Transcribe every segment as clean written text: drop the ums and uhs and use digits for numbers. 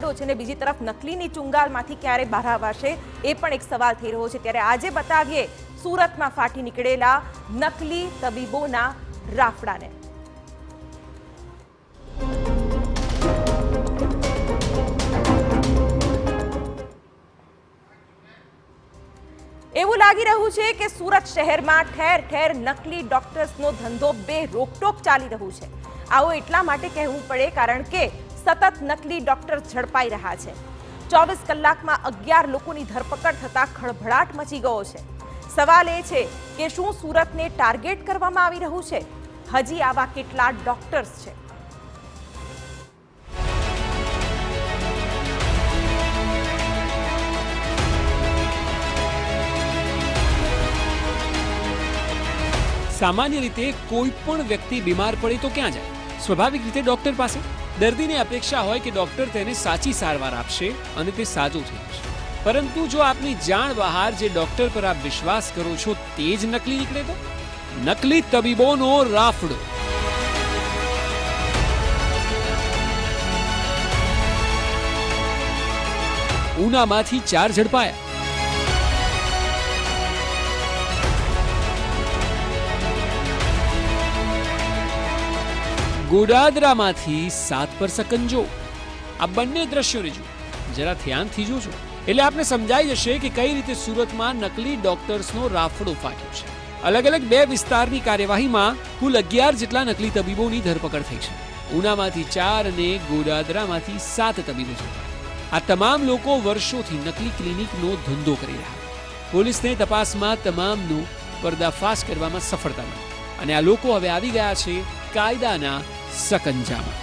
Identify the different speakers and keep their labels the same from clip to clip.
Speaker 1: ચાલતો છે અને બીજી તરફ નકલીની ચુંગાલમાંથી ક્યારે બહાર આવશે એ પણ એક સવાલ થઈ રહ્યો છે। ત્યારે આજે બતાવીએ સુરતમાં ફાટી નીકળેલા નકલી તબીબોના રાફડાને। એવું લાગી રહ્યું છે કે સુરત શહેરમાં ઠેર ઠેર નકલી ડોક્ટર્સનો ધંધો બે રોકટોક ચાલી રહ્યું છે। આવું એટલા માટે કહેવું પડે કારણ કે સતત નકલી ડોક્ટર્સ ઝડપાઈ રહ્યા છે। 24 કલાકમાં 11 લોકોની ધરપકડ થતા ખળભળાટ મચી ગયો છે। સવાલ એ છે કે શું સુરતને ટાર્ગેટ કરવામાં આવી રહ્યું છે? હજી આવા કેટલા ડોક્ટર્સ છે?
Speaker 2: સામાન્ય રીતે કોઈ પણ વ્યક્તિ બીમાર પડે તો ક્યાં જાય? સ્વાભાવિક રીતે ડોક્ટર પાસે। દર્દીને અપેક્ષા હોય કે ડોક્ટર તેને સાચી સારવાર આપશે અને તે સાજો થઈ જશે। પરંતુ જો આપની જાણ બહાર જે ડોક્ટર પર આપ વિશ્વાસ કરો છો તે જ નકલી નીકળે તો? નકલી તબીબોનો રાફડો। ઉનામાંથી 4 ઝડપાયા। ગોડાદરામાંથી 7 પર સકંજો। આ બંને દ્રશ્યોને જુઓ, જરા ધ્યાનથી જોજો એટલે આપને સમજાઈ જશે કે કઈ રીતે સુરતમાં નકલી ડોક્ટર્સનો રાફડો ફાટ્યો છે। અલગ અલગ 2 વિસ્તારની કાર્યવાહીમાં કુલ 11 જેટલા નકલી તબીબોની ધરપકડ થઈ છે। ઉનામાંથી 4 અને ગોડાદરામાંથી 7 તબીબો છે। આ તમામ લોકો વર્ષોથી નકલી ક્લિનિકનો ધંધો કરી રહ્યા। પોલીસને તપાસમાં તમામનો પર્દાફાશ કરવામાં સફળતા મળી અને આ લોકો હવે આવી ગયા છે કાયદાના સકંજામાં।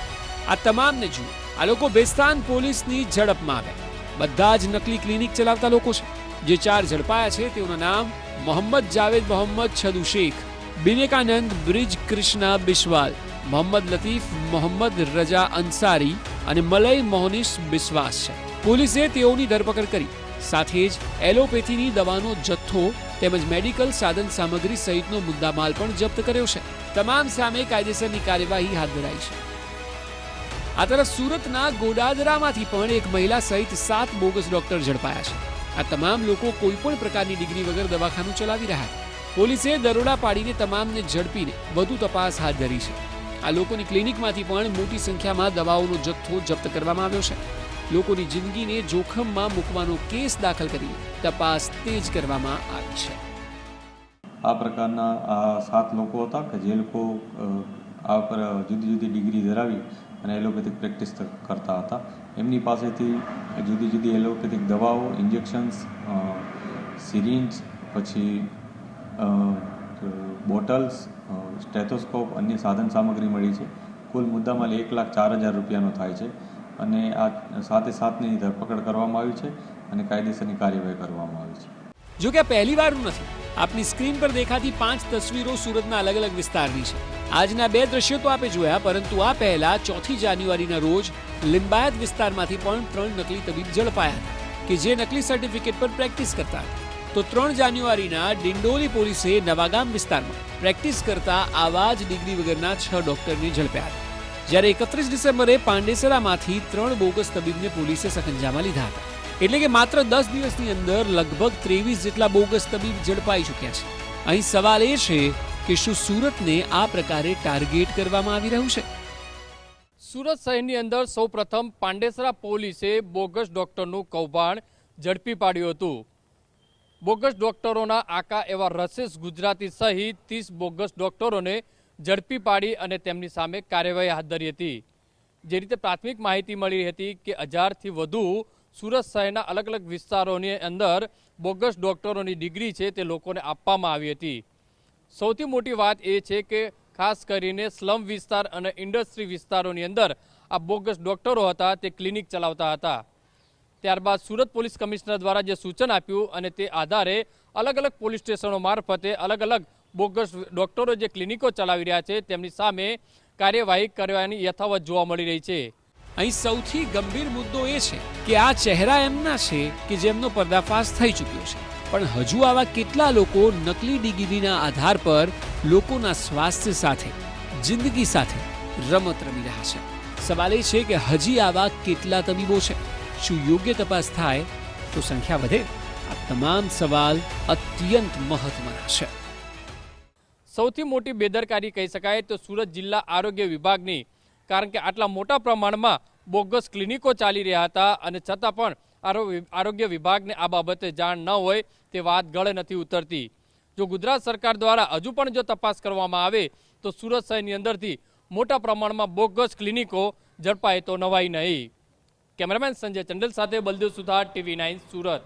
Speaker 2: આ તમામને જુઓ, આ લોકો બેસ્તાન પોલીસની ઝડપમાં આવ્યા। બધા જ નકલી ક્લિનિક ચલાવતા લોકો છે। જે 4 ઝડપાયા છે તેઓના નામ મોહમ્મદ જાવેદ મોહમ્મદ છદુ શેખ, બિનેકાનંદ બ્રિજ કૃષ્ણા બિસ્વાલ, મોહમ્મદ લતીફ મોહમ્મદ રજા અંસારી અને મલય મોહનિશ બિસ્વાસ છે। પોલીસે તેઓની ધરપકડ કરી સાથે જ એલોપેથીની દવાનો જથ્થો તેમજ મેડિકલ સાધન સામગ્રી સહિતનો મુદ્દામાલ પણ જપ્ત કર્યો છે। તમામ સામે કાયદેસરની કાર્યવાહી હાથ ધરાઈ છે। આ તરફ સુરતના ગોડાદરામાંથી પણ એક મહિલા સહિત 7 બોગસ ડોક્ટર ઝડપાયા છે। આ તમામ લોકો કોઈ પણ પ્રકારની ડિગ્રી વગર દવાખાનું ચલાવી રહ્યા હતા। પોલીસે દરોડા પાડીને તમામને ઝડપીને વધુ તપાસ હાથ ધરી છે। આ લોકોની ક્લિનિકમાંથી પણ મોટી સંખ્યામાં દવાઓનો જથ્થો જપ્ત કરવામાં આવ્યો છે। લોકોની જિંદગીને જોખમમાં મૂકવાનો કેસ દાખલ કરીને તપાસ તેજ કરવામાં આવી છે।
Speaker 3: આ પ્રકારના 7 લોકો હતા કે જે લોકો આ પર જુદી જુદી ડિગ્રી ધરાવી અને એલોપેથિક પ્રેક્ટિસ કરતા હતા। એમની પાસેથી જુદી જુદી એલોપેથિક દવાઓ, ઇન્જેક્શન્સ, સિરિંજ, પછી બોટલ્સ, સ્ટેથોસ્કોપ, અન્ય સાધન સામગ્રી મળી છે। કુલ મુદ્દામાલ 1,04,000 રૂપિયાનો થાય છે અને આ 7ની ધરપકડ કરવામાં આવી છે અને કાયદેસરની કાર્યવાહી કરવામાં આવી છે।
Speaker 2: જો કે પહેલી વારનું નથી। આપની સ્ક્રીન પર દેખાતી 5 તસવીરો સુરતના અલગ અલગ વિસ્તારની છે। આજના 2 દ્રશ્યો તો આપે જોયા, પરંતુ આ પહેલા 4 જાન્યુઆરીના રોજ લિંબાયત વિસ્તારમાંથી પણ 3 નકલી તબીબ ઝડપાયા હતા કે જે નકલી સર્ટિફિકેટ પર પ્રેક્ટિસ કરતા હતા। તો 3 જાન્યુઆરીના ડિંડોલી પોલીસે નવાગામ વિસ્તારમાં પ્રેક્ટિસ કરતા આવા જ ડિગ્રી વગરના 6 ડોક્ટરને ઝડપ્યા હતા। જ્યારે 31 ડિસેમ્બરે પાંડેસરામાંથી 3 બોગસ તબીબને પોલીસે સકંજામાં લીધા હતા। એટલે કે માત્ર 10 દિવસની અંદર લગભગ 23 જેટલા બોગસ તબીબ ઝડપાઈ ચૂક્યા છે। અહીં સવાલ એ છે કે શું સુરતને આ પ્રકારે ટાર્ગેટ કરવામાં આવી રહ્યું છે?
Speaker 4: સુરત શહેરની અંદર સૌપ્રથમ પાંડેસરા પોલીસે બોગસ ડોક્ટરનું કૌભાંડ ઝડપી પાડ્યું હતું। બોગસ ડોક્ટરોના આકા એવા રસેશ ગુજરાતી સહિત 30 બોગસ ડોક્ટરોને ઝડપી પાડી અને તેમની સામે કાર્યવાહી હાથ ધરી હતી। જે રીતે પ્રાથમિક માહિતી મળી હતી કે 1000થી વધુ સુરત શહેરના અલગ અલગ વિસ્તારોની અંદર બોગસ ડોક્ટરોની ડિગ્રી છે તે લોકોને આપવામાં આવી હતી। સૌથી મોટી વાત એ છે કે ખાસ કરીને સ્લમ વિસ્તાર અને ઇન્ડસ્ટ્રી વિસ્તારોની અંદર આ બોગસ ડોક્ટરો હતા તે ક્લિનિક ચલાવતા હતા। ત્યારબાદ સુરત પોલીસ કમિશનર દ્વારા જે સૂચન આપ્યું અને તે આધારે અલગ અલગ પોલીસ સ્ટેશનો મારફતે અલગ અલગ બોગસ ડોક્ટરો જે ક્લિનિકો ચલાવી રહ્યા છે તેમની સામે કાર્યવાહી કરવાની યથાવત જોવા મળી રહી છે।
Speaker 2: અહીં સૌથી ગંભીર મુદ્દો એ છે કે આ ચહેરા એમના છે કે જેમનો પર્દાફાશ થઈ ચૂક્યો છે, પણ હજુ આવા કેટલા લોકો નકલી ડિગ્રીના આધાર પર લોકોના સ્વાસ્થ્ય સાથે, જિંદગી સાથે રમત રમી રહ્યા છે। સવાલ એ છે કે હજી આવા કેટલા તબીબો છે? શું યોગ્ય તપાસ થાય તો સંખ્યા વધે? આ તમામ સવાલ અત્યંત મહત્વના છે.
Speaker 4: સૌથી મોટી બેદરકારી કહી શકાય તો સુરત જિલ્લા આરોગ્ય વિભાગની, કારણ કે આટલા મોટા પ્રમાણમાં બોગસ ક્લિનિકો ચાલી રહ્યા હતા અને છતાં પણ આરોગ્ય વિભાગને આ બાબતે જાણ ન હોય તે વાત ગળે નથી ઉતરતી. જો ગુજરાત સરકાર દ્વારા હજુ પણ જો તપાસ કરવામાં આવે તો સુરત શહેરની અંદરથી મોટા પ્રમાણમાં બોગસ ક્લિનિકો ઝડપાય તો નવાઈ નહીં. કેમેરામેન સંજય ચંડલ સાથે બલદેવ સુથાર, TV9 સુરત.